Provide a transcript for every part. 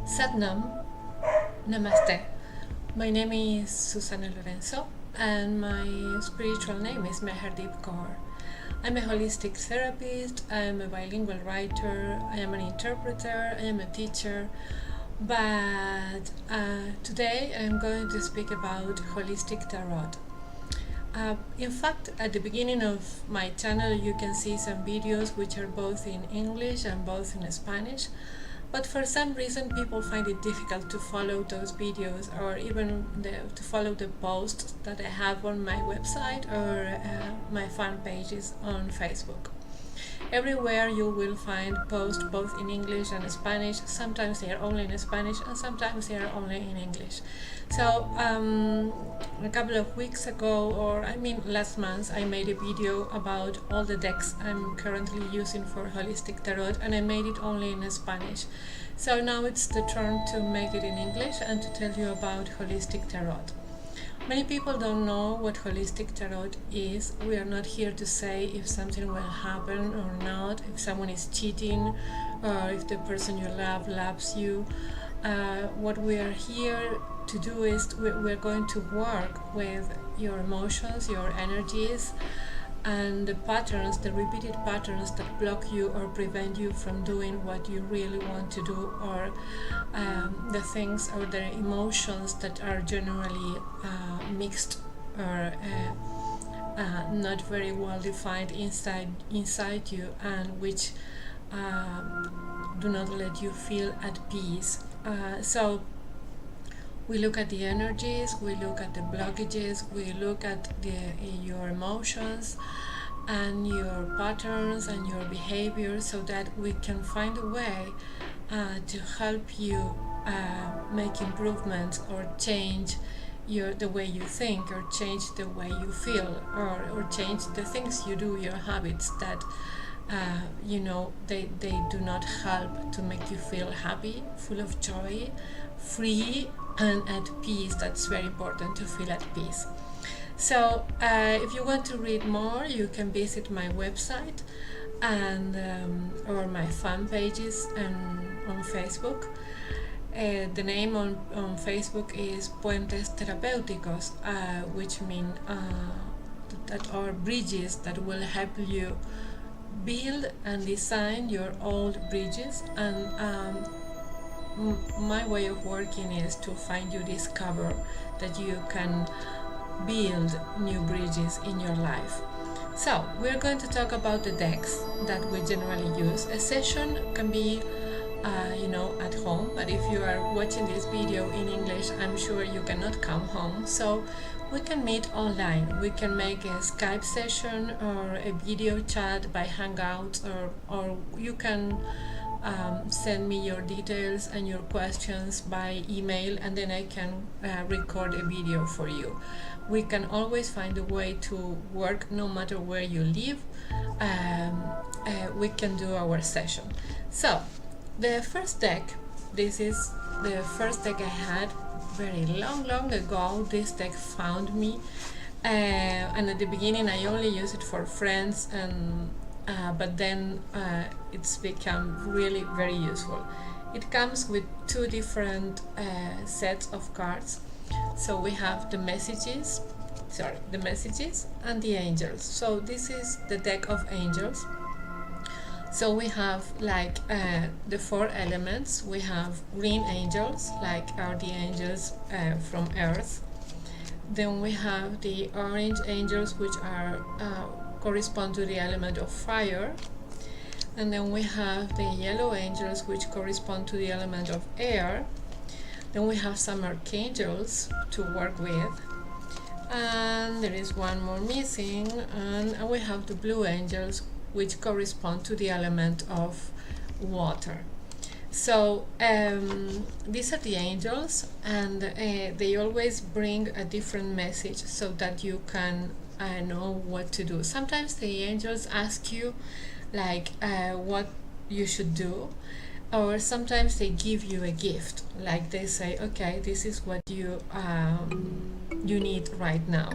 Satnam, Namaste. My name is Susannah Lorenzo and my spiritual name is Meherdeep Kaur. I'm a holistic therapist, I'm a bilingual writer, I am an interpreter, I am a teacher, but today I'm going to speak about holistic tarot. In fact, at the beginning of my channel you can see some videos which are both in English and both in Spanish, but for some reason people find it difficult to follow those videos or even to follow the posts that I have on my website or my fan pages on Facebook. Everywhere you will find posts both in English and Spanish. Sometimes they are only in Spanish and sometimes they are only in English. So a couple of weeks ago, or I mean last month, I made a video about all the decks I'm currently using for holistic tarot, and I made it only in Spanish. So now it's the turn to make it in English and to tell you about holistic tarot. Many people don't know what holistic tarot is. We are not here to say if something will happen or not, if someone is cheating, or if the person you love loves you. What we are here to do is we're going to work with your emotions, your energies, and the patterns, the repeated patterns that block you or prevent you from doing what you really want to do, or the things or the emotions that are generally mixed or not very well defined inside you, and which do not let you feel at peace. So we look at the energies, we look at the blockages, we look at your emotions and your patterns and your behavior, so that we can find a way to help you make improvements or change the way you think, or change the way you feel, or change the things you do, your habits that they do not help to make you feel happy, full of joy, free and at peace. That's very important, to feel at peace. So if you want to read more, you can visit my website and or my fan pages on Facebook. The name on Facebook is Puentes Terapéuticos, which mean that are bridges that will help you build and design your old bridges. And my way of working is to find you discover that you can build new bridges in your life. So we're going to talk about the decks that we generally use. A session can be at home, but if you are watching this video in English, I'm sure you cannot come home, so we can meet online. We can make a Skype session or a video chat by Hangouts, or you can send me your details and your questions by email, and then I can record a video for you. We can always find a way to work no matter where you live. We can do our session. So the first deck, this is the first deck I had very long ago. This deck found me, and at the beginning I only used it for friends, and but then it's become really very useful. It comes with two different sets of cards. So we have the messages and the angels. So this is the deck of angels. So we have like the four elements. We have green angels, like are the angels from earth. Then we have the orange angels, which are correspond to the element of fire. And then we have the yellow angels, which correspond to the element of air. Then we have some archangels to work with, and there is one more missing, and we have the blue angels, which correspond to the element of water. So these are the angels, and they always bring a different message so that you can know what to do. Sometimes the angels ask you like what you should do, or sometimes they give you a gift, like they say, okay, this is what you need right now.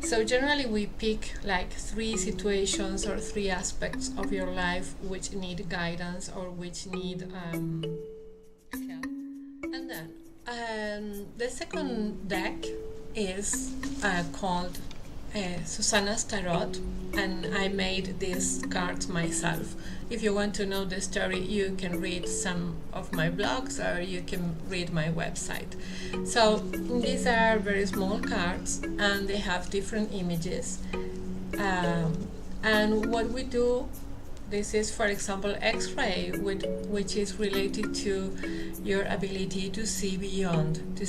So generally we pick like 3 situations or 3 aspects of your life which need guidance or which need help. The second deck is called Susannah's Tarot, and I made these cards myself. If you want to know the story, you can read some of my blogs or you can read my website. So these are very small cards and they have different images. And what we do, this is, for example, X-ray, which is related to your ability to see beyond the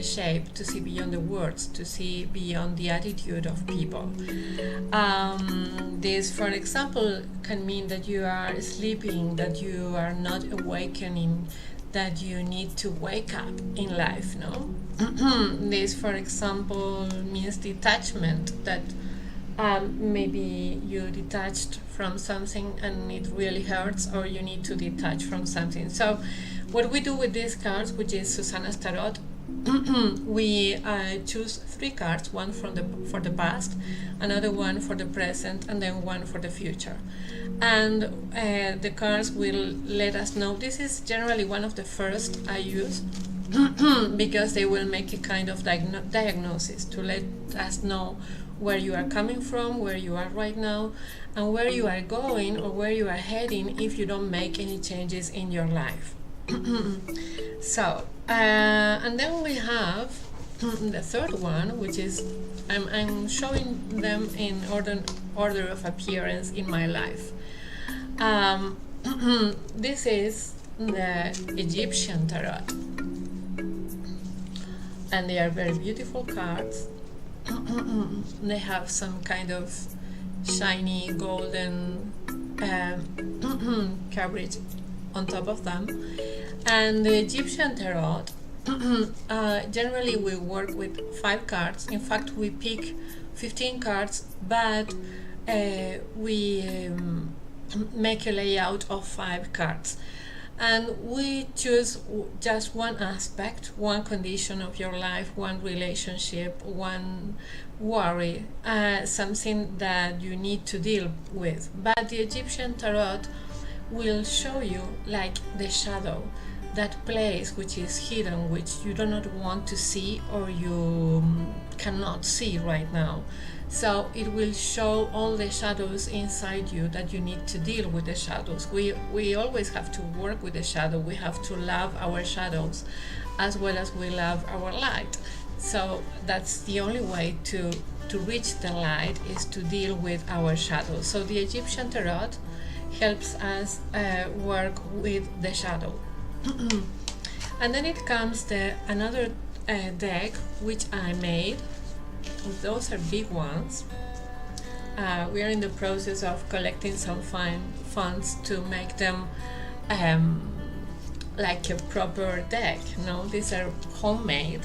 shape, to see beyond the words, to see beyond the attitude of people. This, for example, can mean that you are sleeping, that you are not awakening, that you need to wake up in life, no? This, for example, means detachment, that maybe you detached from something and it really hurts, or you need to detach from something. So what we do with these cards, which is Susannah's Tarot, we choose 3 cards, one for the past, another one for the present, and then one for the future. And the cards will let us know. This is generally one of the first I use because they will make a kind of diagnosis to let us know where you are coming from, where you are right now, and where you are going or where you are heading if you don't make any changes in your life. So, and then we have the third one, which is, I'm showing them in order of appearance in my life. This is the Egyptian Tarot, and they are very beautiful cards. They have some kind of shiny golden coverage on top of them. And the Egyptian Tarot, generally we work with 5 cards. In fact, we pick 15 cards, but we make a layout of 5 cards. And we choose just one aspect, one condition of your life, one relationship, one worry, something that you need to deal with. But the Egyptian Tarot will show you like the shadow, that place which is hidden, which you do not want to see or you cannot see right now. So it will show all the shadows inside you that you need to deal with the shadows. We always have to work with the shadow. We have to love our shadows as well as we love our light. So that's the only way to reach the light, is to deal with our shadows. So the Egyptian Tarot helps us work with the shadow. And then it comes another deck which I made. Those are big ones. We are in the process of collecting some funds to make them like a proper deck. No, these are homemade,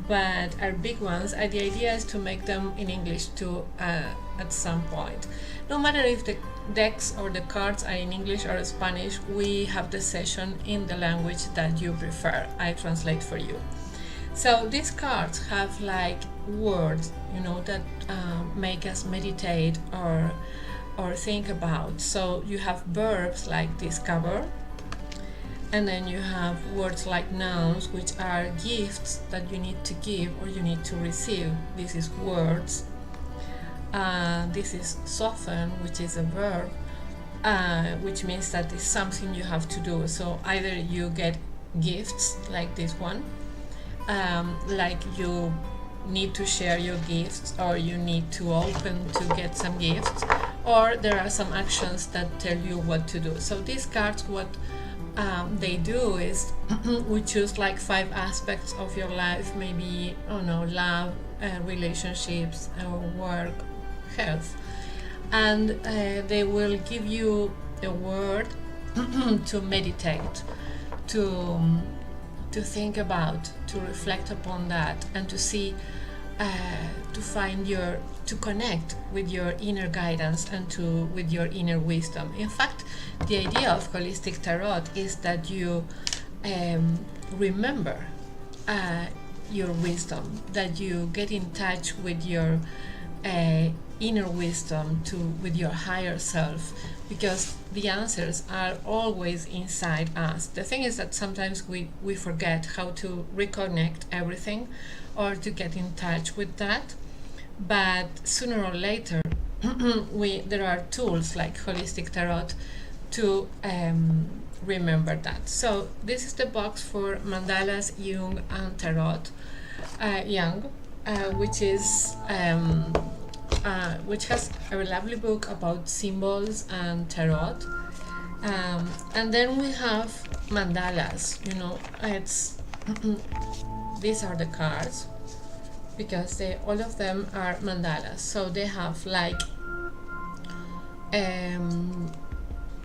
but are big ones. And the idea is to make them in English too at some point. No matter if the decks or the cards are in English or Spanish, we have the session in the language that you prefer. I translate for you. So these cards have like words, you know, that make us meditate or think about. So you have verbs like discover, and then you have words like nouns, which are gifts that you need to give or you need to receive. This is words. This is soften, which is a verb, which means that it's something you have to do. So either you get gifts like this one, like you need to share your gifts, or you need to open to get some gifts, or there are some actions that tell you what to do. So these cards, what they do is we choose like 5 aspects of your life, maybe, I don't know, love, relationships, work, health, and they will give you a word to meditate, to think about, to reflect upon that, and to see, to connect with your inner guidance and with your inner wisdom. In fact, the idea of holistic tarot is that you remember your wisdom, that you get in touch with your inner wisdom with your higher self, because the answers are always inside us. The thing is that sometimes we forget how to reconnect everything or to get in touch with that, but sooner or later there are tools like holistic tarot to remember that. So this is the box for Mandalas, Jung and Tarot. Jung, which has a lovely book about symbols and tarot, and then we have mandalas. It's these are the cards, because all of them are mandalas. So they have like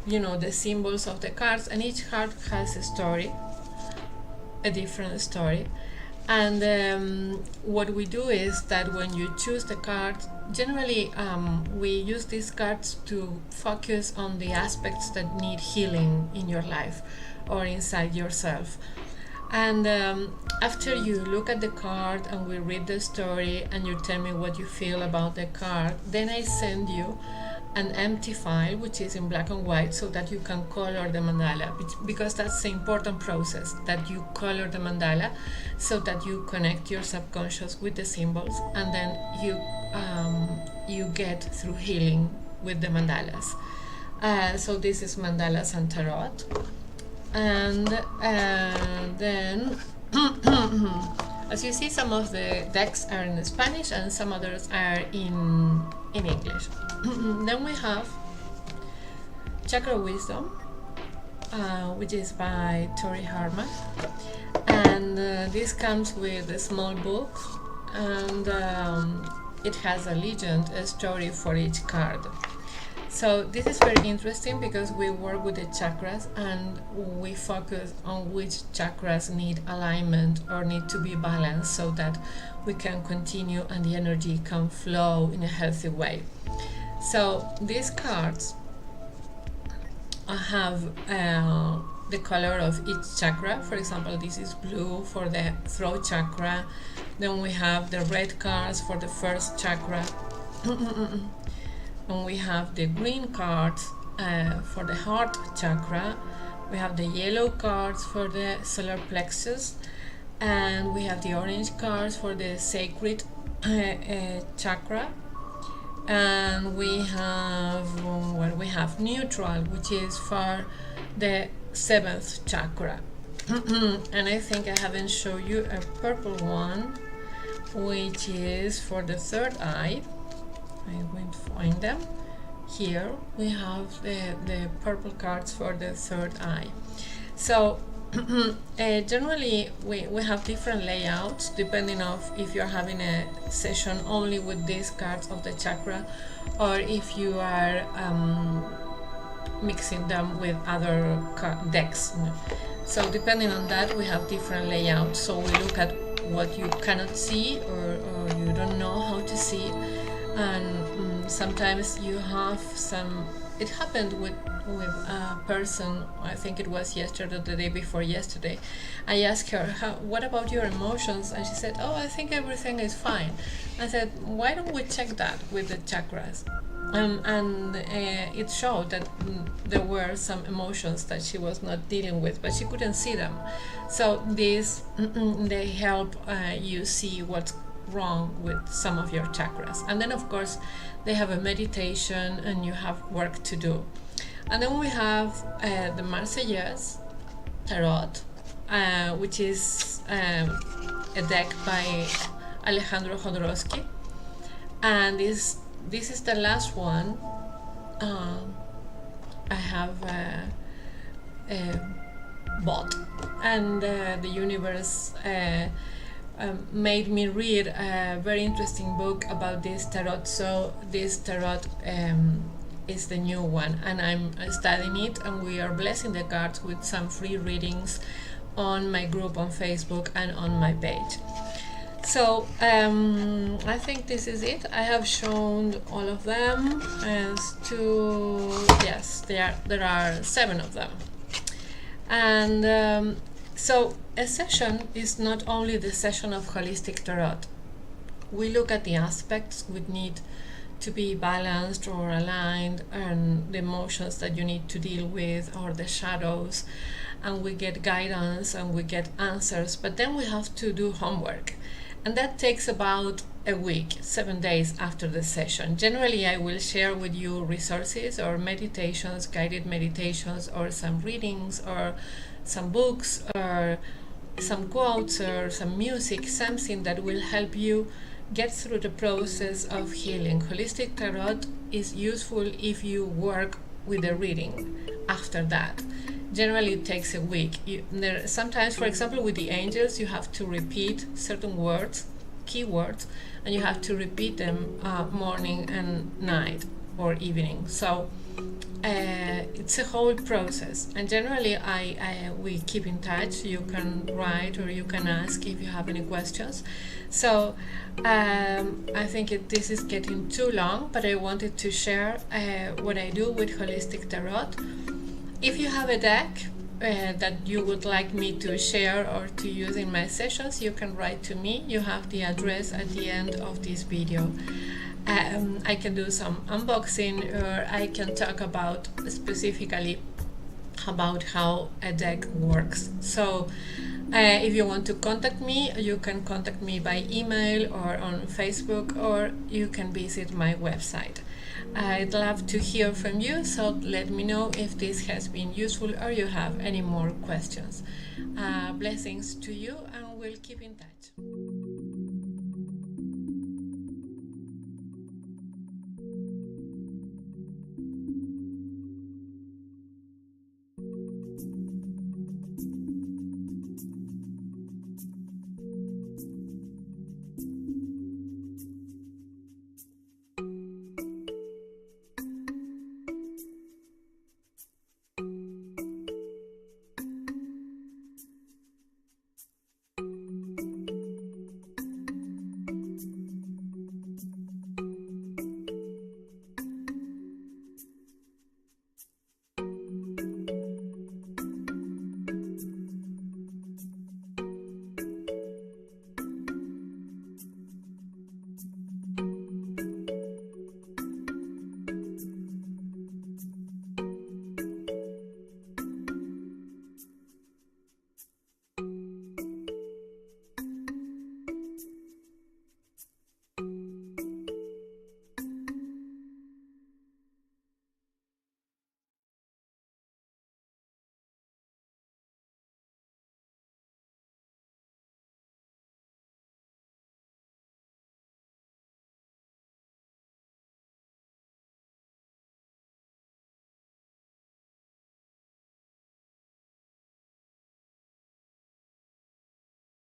the symbols of the cards, and each card has a story, a different story. And what we do is that when you choose the card, generally we use these cards to focus on the aspects that need healing in your life or inside yourself. And after you look at the card and we read the story and you tell me what you feel about the card, then I send you an empty file which is in black and white, so that you can color the mandala, because that's the important process, that you color the mandala so that you connect your subconscious with the symbols, and then you get through healing with the mandalas. So this is mandalas and tarot, and then as you see, some of the decks are in Spanish and some others are in English. Then we have Chakra Wisdom, which is by Tori Hartman, and this comes with a small book, and it has a legend, a story for each card. So this is very interesting because we work with the chakras and we focus on which chakras need alignment or need to be balanced, so that we can continue and the energy can flow in a healthy way. So these cards have the color of each chakra. For example, this is blue for the throat chakra. Then we have the red cards for the first chakra. And we have the green cards for the heart chakra. We have the yellow cards for the solar plexus, and we have the orange cards for the sacred chakra. And we have neutral, which is for the 7th chakra. And I think I haven't shown you a purple one, which is for the 3rd eye. I'm going to find them. Here we have the purple cards for the 3rd eye. So generally we have different layouts depending on if you're having a session only with these cards of the chakra, or if you are mixing them with other decks. So depending on that, we have different layouts. So we look at what you cannot see or you don't know how to see. And sometimes you have some. It happened with a person, I think it was yesterday or the day before yesterday. I asked her, what about your emotions? And she said, oh, I think everything is fine. I said, why don't we check that with the chakras? And it showed that there were some emotions that she was not dealing with, but she couldn't see them. So these, they help you see what's wrong with some of your chakras. And then of course they have a meditation and you have work to do. And then we have the Marseilles Tarot, which is a deck by Jodorowsky, and this is the last one I have bought, and the universe made me read a very interesting book about this tarot. So this tarot is the new one, and I'm studying it, and we are blessing the cards with some free readings on my group on Facebook and on my page. So I think this is it. I have shown all of them as to, yes, there are 7 of them. And so a session is not only the session of holistic tarot. we look at the aspects we need to be balanced or aligned, and the emotions that you need to deal with, or the shadows, and we get guidance and we get answers. But then we have to do homework, and that takes about a week, 7 days after the session. Generally, I will share with you resources or meditations, guided meditations, or some readings, or some books, or some quotes, or some music, something that will help you get through the process of healing. Holistic Tarot is useful if you work with the reading after that. Generally, it takes a week. Sometimes, for example, with the angels, you have to repeat certain words, keywords, and you have to repeat them morning and night or evening. So it's a whole process, and generally we keep in touch. You can write or you can ask if you have any questions. So I think this is getting too long, but I wanted to share what I do with Holistic Tarot. If you have a deck that you would like me to share or to use in my sessions, you can write to me. You have the address at the end of this video. I can do some unboxing, or I can talk about specifically about how a deck works. So if you want to contact me, you can contact me by email or on Facebook, or you can visit my website. I'd love to hear from you, so let me know if this has been useful or you have any more questions. Blessings to you, and we'll keep in touch.